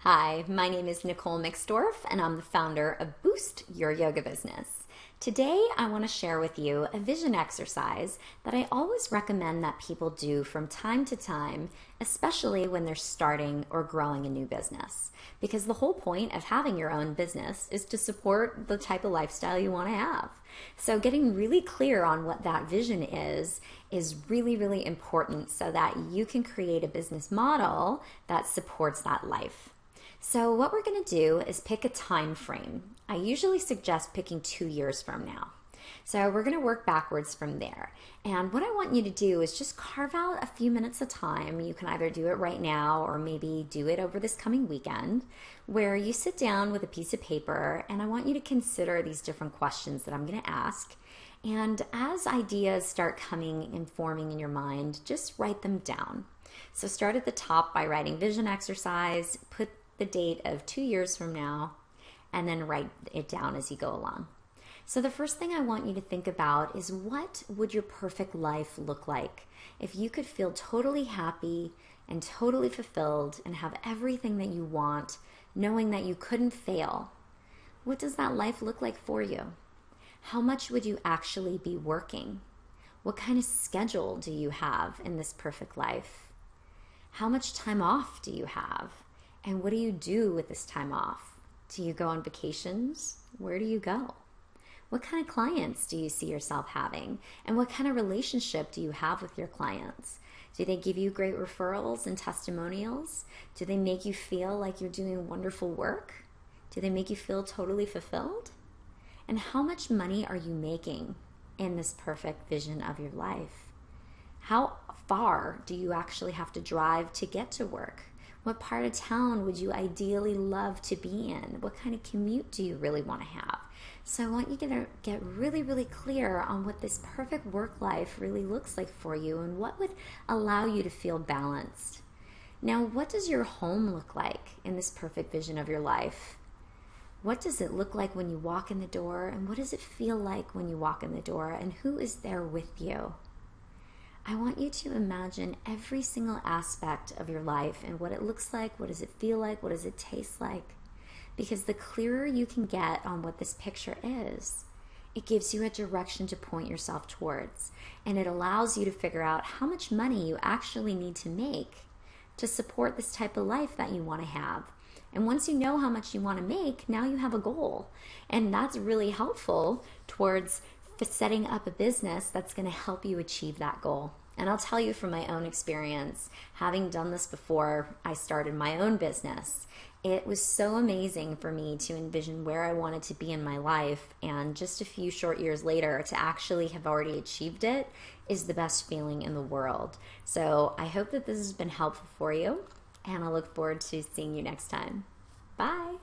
Hi, my name is Nicole Mixdorf, and I'm the founder of Boost Your Yoga Business. Today, I want to share with you a vision exercise that I always recommend that people do from time to time, especially when they're starting or growing a new business. Because the whole point of having your own business is to support the type of lifestyle you want to have. So, getting really clear on what that vision is really, really important so that you can create a business model that supports that life. So what we're going to do is pick a time frame. I usually suggest picking 2 years from now. So we're going to work backwards from there. And what I want you to do is just carve out a few minutes of time. You can either do it right now or maybe do it over this coming weekend, where you sit down with a piece of paper and I want you to consider these different questions that I'm going to ask. And as ideas start coming and forming in your mind, just write them down. So start at the top by writing vision exercise, put the date of 2 years from now, and then write it down as you go along. So the first thing I want you to think about is, what would your perfect life look like if you could feel totally happy and totally fulfilled and have everything that you want, knowing that you couldn't fail? What does that life look like for you? How much would you actually be working? What kind of schedule do you have in this perfect life? How much time off do you have? And what do you do with this time off? Do you go on vacations? Where do you go? What kind of clients do you see yourself having? And what kind of relationship do you have with your clients? Do they give you great referrals and testimonials? Do they make you feel like you're doing wonderful work? Do they make you feel totally fulfilled? And how much money are you making in this perfect vision of your life? How far do you actually have to drive to get to work? What part of town would you ideally love to be in? What kind of commute do you really want to have? So I want you to get really, really clear on what this perfect work life really looks like for you and what would allow you to feel balanced. Now, what does your home look like in this perfect vision of your life? What does it look like when you walk in the door? And what does it feel like when you walk in the door? And who is there with you? I want you to imagine every single aspect of your life and what it looks like, what does it feel like, what does it taste like? Because the clearer you can get on what this picture is, it gives you a direction to point yourself towards. And it allows you to figure out how much money you actually need to make to support this type of life that you want to have. And once you know how much you want to make, now you have a goal. And that's really helpful towards setting up a business that's going to help you achieve that goal. And I'll tell you from my own experience, having done this before I started my own business, it was so amazing for me to envision where I wanted to be in my life, and just a few short years later to actually have already achieved it is the best feeling in the world. So I hope that this has been helpful for you, and I look forward to seeing you next time. Bye.